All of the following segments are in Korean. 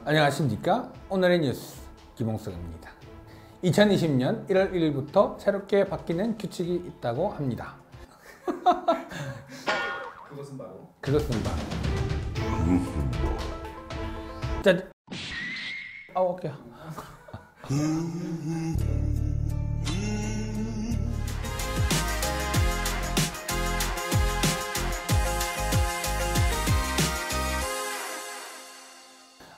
안녕하십니까? 오늘의 뉴스 김홍석입니다. 2020년 1월 1일부터 새롭게 바뀌는 규칙이 있다고 합니다. 그것은 바로 자, 오케이.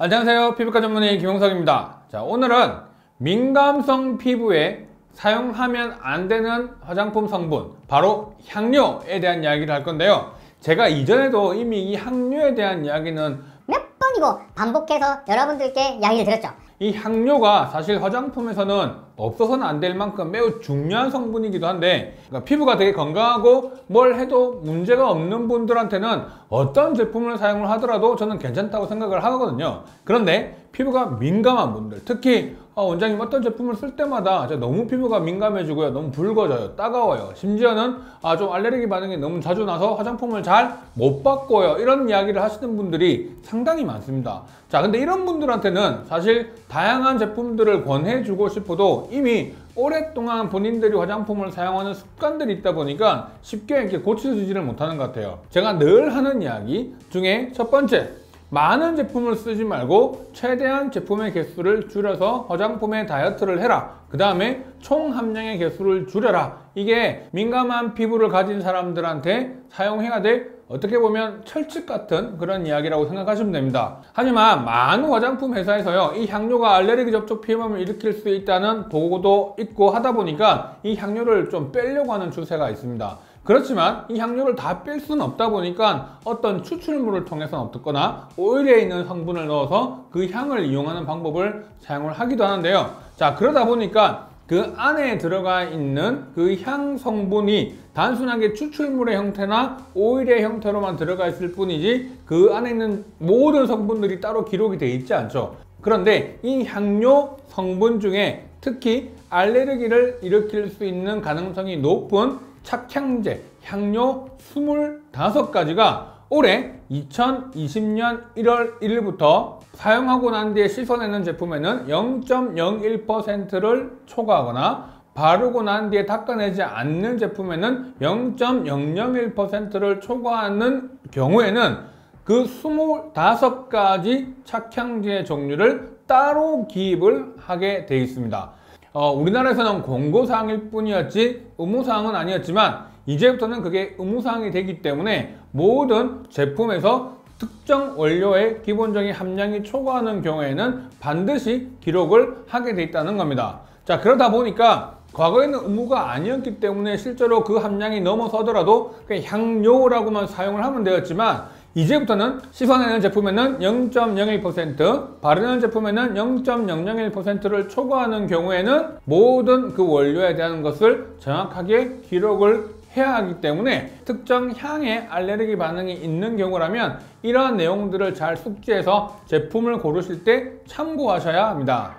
안녕하세요. 피부과 전문의 김홍석입니다. 자, 오늘은 민감성 피부에 사용하면 안 되는 화장품 성분, 바로 향료에 대한 이야기를 할 건데요. 제가 이전에도 이미 이 향료에 대한 이야기는 몇 번이고 반복해서 여러분들께 이야기를 드렸죠. 이 향료가 사실 화장품에서는 없어서는 안 될 만큼 매우 중요한 성분이기도 한데, 그러니까 피부가 되게 건강하고 뭘 해도 문제가 없는 분들한테는 어떤 제품을 사용을 하더라도 저는 괜찮다고 생각을 하거든요. 그런데 피부가 민감한 분들, 특히 원장님 어떤 제품을 쓸 때마다 너무 피부가 민감해지고요, 너무 붉어져요, 따가워요, 심지어는 좀 알레르기 반응이 너무 자주 나서 화장품을 잘 못 바꿔요, 이런 이야기를 하시는 분들이 상당히 많습니다. 자, 근데 이런 분들한테는 사실 다양한 제품들을 권해주고 싶어도 이미 오랫동안 본인들이 화장품을 사용하는 습관들이 있다 보니까 쉽게 이렇게 고쳐지지를 못하는 것 같아요. 제가 늘 하는 이야기 중에 첫 번째, 많은 제품을 쓰지 말고 최대한 제품의 개수를 줄여서 화장품의 다이어트를 해라. 그 다음에 총 함량의 개수를 줄여라. 이게 민감한 피부를 가진 사람들한테 사용해야 될, 어떻게 보면 철칙 같은 그런 이야기라고 생각하시면 됩니다. 하지만 많은 화장품 회사에서요, 이 향료가 알레르기 접촉 피해감을 일으킬 수 있다는 보고도 있고 하다 보니까 이 향료를 좀 빼려고 하는 추세가 있습니다. 그렇지만 이 향료를 다 뺄 수는 없다 보니까 어떤 추출물을 통해서는 없거나 오일에 있는 성분을 넣어서 그 향을 이용하는 방법을 사용을 하기도 하는데요. 자, 그러다 보니까 그 안에 들어가 있는 그 향 성분이 단순하게 추출물의 형태나 오일의 형태로만 들어가 있을 뿐이지 그 안에 있는 모든 성분들이 따로 기록이 되어 있지 않죠. 그런데 이 향료 성분 중에 특히 알레르기를 일으킬 수 있는 가능성이 높은 착향제, 향료 25가지가 올해 2020년 1월 1일부터 사용하고 난 뒤에 씻어내는 제품에는 0.01%를 초과하거나 바르고 난 뒤에 닦아내지 않는 제품에는 0.001%를 초과하는 경우에는 그 25가지 착향제 종류를 따로 기입을 하게 되어 있습니다. 우리나라에서는 공고사항일 뿐이었지 의무사항은 아니었지만 이제부터는 그게 의무사항이 되기 때문에 모든 제품에서 특정 원료의 기본적인 함량이 초과하는 경우에는 반드시 기록을 하게 돼 있다는 겁니다. 자, 그러다 보니까 과거에는 의무가 아니었기 때문에 실제로 그 함량이 넘어서더라도 그냥 향료라고만 사용을 하면 되었지만 이제부터는 씻어내는 제품에는 0.01%, 바르는 제품에는 0.001%를 초과하는 경우에는 모든 그 원료에 대한 것을 정확하게 기록을 해야 하기 때문에 특정 향에 알레르기 반응이 있는 경우라면 이러한 내용들을 잘 숙지해서 제품을 고르실 때 참고하셔야 합니다.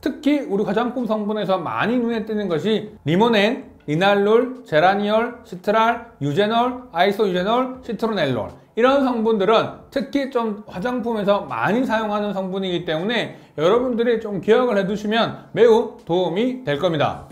특히 우리 화장품 성분에서 많이 눈에 띄는 것이 리모넨, 리날롤, 제라니올, 시트랄, 유제놀, 아이소유제놀, 시트로넬롤, 이런 성분들은 특히 좀 화장품에서 많이 사용하는 성분이기 때문에 여러분들이 좀 기억을 해두시면 매우 도움이 될 겁니다.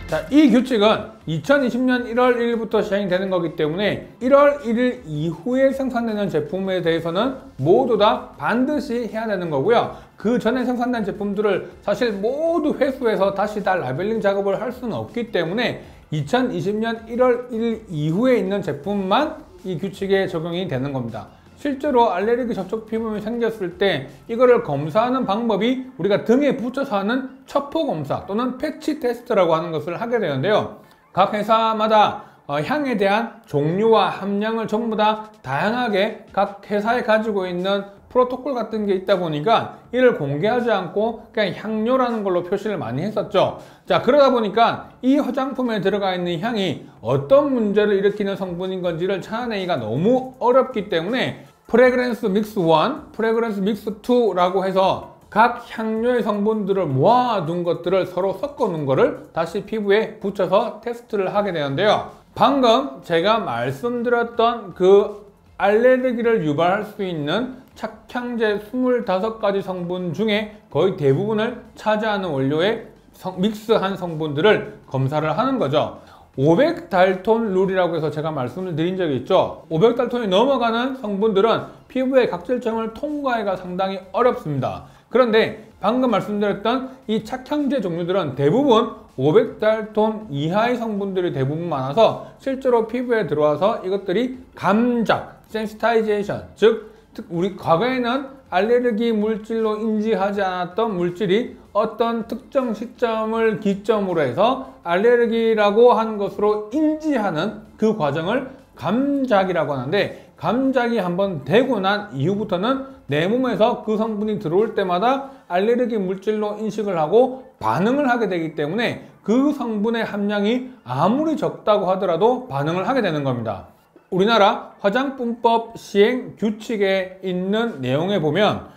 자, 이 규칙은 2020년 1월 1일부터 시행이 되는 거기 때문에 1월 1일 이후에 생산되는 제품에 대해서는 모두 다 반드시 해야 되는 거고요. 그 전에 생산된 제품들을 사실 모두 회수해서 다시 다 라벨링 작업을 할 수는 없기 때문에 2020년 1월 1일 이후에 있는 제품만 이 규칙에 적용이 되는 겁니다. 실제로 알레르기 접촉 피부염이 생겼을 때 이거를 검사하는 방법이 우리가 등에 붙여서 하는 첩포 검사 또는 패치 테스트라고 하는 것을 하게 되는데요. 각 회사마다 향에 대한 종류와 함량을 전부 다 다양하게 각 회사에 가지고 있는 프로토콜 같은 게 있다 보니까 이를 공개하지 않고 그냥 향료라는 걸로 표시를 많이 했었죠. 자, 그러다 보니까 이 화장품에 들어가 있는 향이 어떤 문제를 일으키는 성분인 건지를 찾아내기가 너무 어렵기 때문에 프레그런스 믹스 1, 프레그런스 믹스 2라고 해서 각 향료의 성분들을 모아둔 것들을 서로 섞어 놓은 거를 다시 피부에 붙여서 테스트를 하게 되는데요. 방금 제가 말씀드렸던 그 알레르기를 유발할 수 있는 착향제 25가지 성분 중에 거의 대부분을 차지하는 원료의 믹스한 성분들을 검사를 하는 거죠. 500달톤 룰이라고 해서 제가 말씀을 드린 적이 있죠. 500달톤이 넘어가는 성분들은 피부의 각질점을 통과하기가 상당히 어렵습니다. 그런데 방금 말씀드렸던 이 착향제 종류들은 대부분 500달톤 이하의 성분들이 대부분 많아서 실제로 피부에 들어와서 이것들이 감작, 센시타이제이션, 즉 우리 과거에는 알레르기 물질로 인지하지 않았던 물질이 어떤 특정 시점을 기점으로 해서 알레르기라고 하는 것으로 인지하는 그 과정을 감작이라고 하는데, 감작이 한번 되고 난 이후부터는 내 몸에서 그 성분이 들어올 때마다 알레르기 물질로 인식을 하고 반응을 하게 되기 때문에 그 성분의 함량이 아무리 적다고 하더라도 반응을 하게 되는 겁니다. 우리나라 화장품법 시행 규칙에 있는 내용에 보면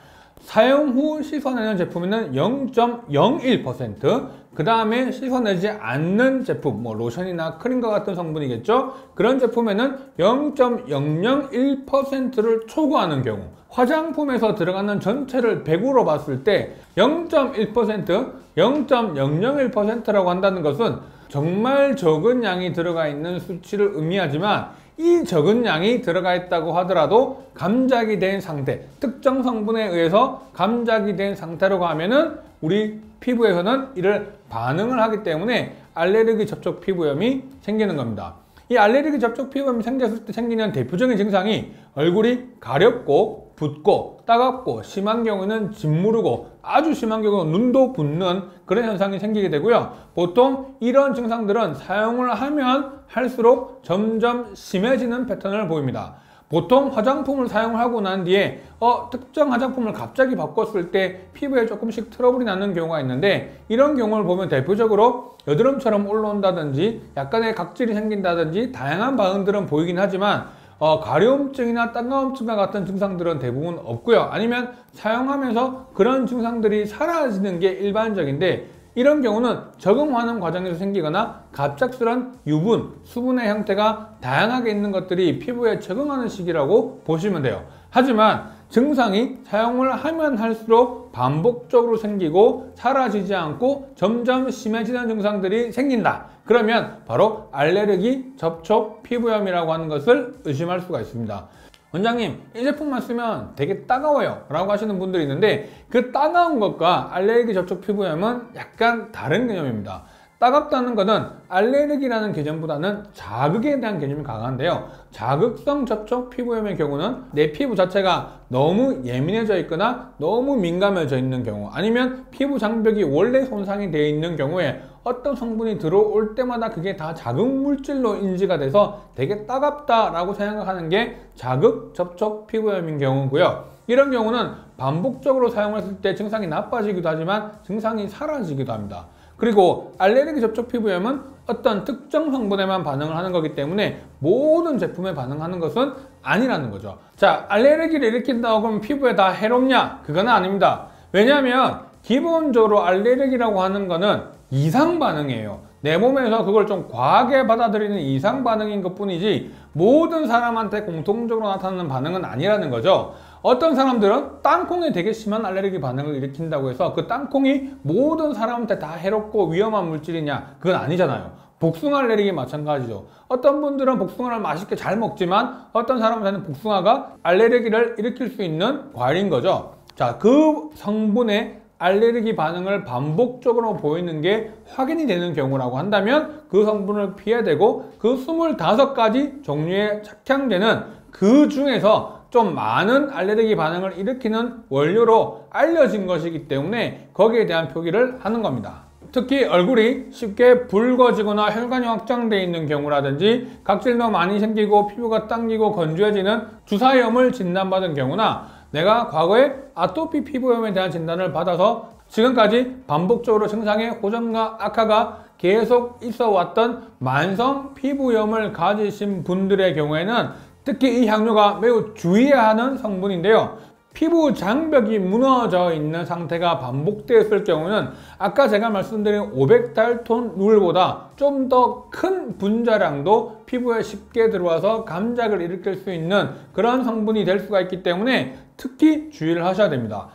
사용 후 씻어내는 제품에는 0.01%, 그 다음에 씻어내지 않는 제품, 뭐 로션이나 크림과 같은 성분이겠죠. 그런 제품에는 0.001%를 초과하는 경우, 화장품에서 들어가는 전체를 100으로 봤을 때 0.1%, 0.001%라고 한다는 것은 정말 적은 양이 들어가 있는 수치를 의미하지만, 이 적은 양이 들어가 있다고 하더라도 감작이 된 상태, 특정 성분에 의해서 감작이 된 상태라고 하면은 우리 피부에서는 이를 반응을 하기 때문에 알레르기 접촉 피부염이 생기는 겁니다. 이 알레르기 접촉 피부염이 생겼을 때 생기는 대표적인 증상이 얼굴이 가렵고 붓고 따갑고, 심한 경우는 짓무르고, 아주 심한 경우는 눈도 붓는 그런 현상이 생기게 되고요. 보통 이런 증상들은 사용을 하면 할수록 점점 심해지는 패턴을 보입니다. 보통 화장품을 사용하고 난 뒤에 특정 화장품을 갑자기 바꿨을 때 피부에 조금씩 트러블이 나는 경우가 있는데, 이런 경우를 보면 대표적으로 여드름처럼 올라온다든지 약간의 각질이 생긴다든지 다양한 반응들은 보이긴 하지만 가려움증이나 따가움증과 같은 증상들은 대부분 없고요. 아니면 사용하면서 그런 증상들이 사라지는 게 일반적인데, 이런 경우는 적응하는 과정에서 생기거나 갑작스런 유분, 수분의 형태가 다양하게 있는 것들이 피부에 적응하는 시기라고 보시면 돼요. 하지만 증상이 사용을 하면 할수록 반복적으로 생기고 사라지지 않고 점점 심해지는 증상들이 생긴다. 그러면 바로 알레르기 접촉 피부염이라고 하는 것을 의심할 수가 있습니다. 원장님, 이 제품만 쓰면 되게 따가워요 라고 하시는 분들이 있는데, 그 따가운 것과 알레르기 접촉 피부염은 약간 다른 개념입니다. 따갑다는 것은 알레르기라는 개념보다는 자극에 대한 개념이 강한데요. 자극성 접촉 피부염의 경우는 내 피부 자체가 너무 예민해져 있거나 너무 민감해져 있는 경우, 아니면 피부 장벽이 원래 손상이 되어 있는 경우에 어떤 성분이 들어올 때마다 그게 다 자극 물질로 인지가 돼서 되게 따갑다라고 생각하는 게 자극 접촉 피부염인 경우고요. 이런 경우는 반복적으로 사용했을 때 증상이 나빠지기도 하지만 증상이 사라지기도 합니다. 그리고 알레르기 접촉 피부염은 어떤 특정 성분에만 반응을 하는 거기 때문에 모든 제품에 반응하는 것은 아니라는 거죠. 자, 알레르기를 일으킨다고 그러면 피부에 다 해롭냐? 그건 아닙니다. 왜냐하면 기본적으로 알레르기라고 하는 거는 이상 반응이에요. 내 몸에서 그걸 좀 과하게 받아들이는 이상 반응인 것 뿐이지 모든 사람한테 공통적으로 나타나는 반응은 아니라는 거죠. 어떤 사람들은 땅콩에 되게 심한 알레르기 반응을 일으킨다고 해서 그 땅콩이 모든 사람한테 다 해롭고 위험한 물질이냐? 그건 아니잖아요. 복숭아 알레르기 마찬가지죠. 어떤 분들은 복숭아를 맛있게 잘 먹지만 어떤 사람한테는 복숭아가 알레르기를 일으킬 수 있는 과일인 거죠. 자, 그 성분의 알레르기 반응을 반복적으로 보이는 게 확인이 되는 경우라고 한다면 그 성분을 피해야 되고, 그 25가지 종류의 착향제는 그 중에서 좀 많은 알레르기 반응을 일으키는 원료로 알려진 것이기 때문에 거기에 대한 표기를 하는 겁니다. 특히 얼굴이 쉽게 붉어지거나 혈관이 확장되어 있는 경우라든지 각질도 많이 생기고 피부가 당기고 건조해지는 주사염을 진단받은 경우나 내가 과거에 아토피 피부염에 대한 진단을 받아서 지금까지 반복적으로 증상의 호전과 악화가 계속 있어 왔던 만성 피부염을 가지신 분들의 경우에는 특히 이 향료가 매우 주의해야 하는 성분인데요. 피부 장벽이 무너져 있는 상태가 반복되었을 경우는 아까 제가 말씀드린 500달톤 룰보다 좀 더 큰 분자량도 피부에 쉽게 들어와서 감작을 일으킬 수 있는 그런 성분이 될 수가 있기 때문에 특히 주의를 하셔야 됩니다.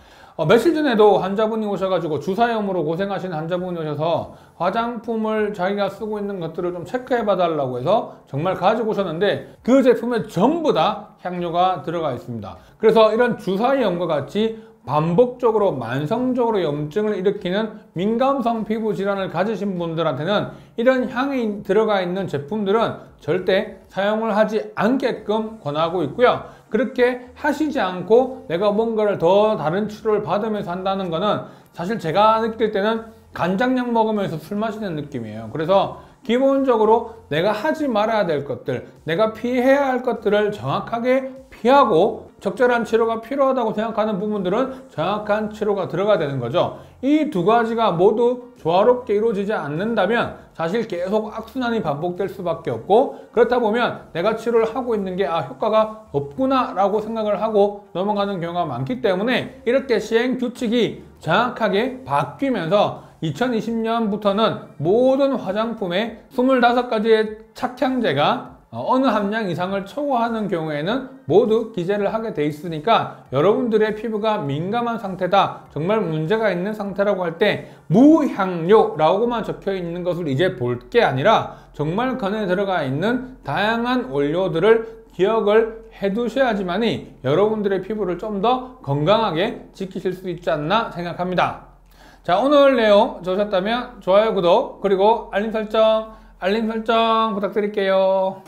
며칠 전에도 환자분이 오셔가지고 주사염으로 고생하시는 환자분이 오셔서 화장품을 자기가 쓰고 있는 것들을 좀 체크해 봐달라고 해서 정말 가지고 오셨는데 그 제품에 전부 다 향료가 들어가 있습니다. 그래서 이런 주사염과 같이 반복적으로 만성적으로 염증을 일으키는 민감성 피부 질환을 가지신 분들한테는 이런 향이 들어가 있는 제품들은 절대 사용을 하지 않게끔 권하고 있고요. 그렇게 하시지 않고 내가 뭔가를 더 다른 치료를 받으면서 한다는 거는 사실 제가 느낄 때는 간장약 먹으면서 술 마시는 느낌이에요. 그래서 기본적으로 내가 하지 말아야 될 것들, 내가 피해야 할 것들을 정확하게 피하고 적절한 치료가 필요하다고 생각하는 부분들은 정확한 치료가 들어가야 되는 거죠. 이 두 가지가 모두 조화롭게 이루어지지 않는다면 사실 계속 악순환이 반복될 수밖에 없고, 그렇다 보면 내가 치료를 하고 있는 게 효과가 없구나 라고 생각을 하고 넘어가는 경우가 많기 때문에 이렇게 시행 규칙이 정확하게 바뀌면서 2020년부터는 모든 화장품에 25가지의 착향제가 어느 함량 이상을 초과하는 경우에는 모두 기재를 하게 돼 있으니까 여러분들의 피부가 민감한 상태다, 정말 문제가 있는 상태라고 할 때 무향료라고만 적혀 있는 것을 이제 볼 게 아니라 정말 그 안에 들어가 있는 다양한 원료들을 기억을 해 두셔야지만이 여러분들의 피부를 좀 더 건강하게 지키실 수 있지 않나 생각합니다. 자, 오늘 내용 좋으셨다면 좋아요, 구독, 그리고 알림 설정 부탁드릴게요.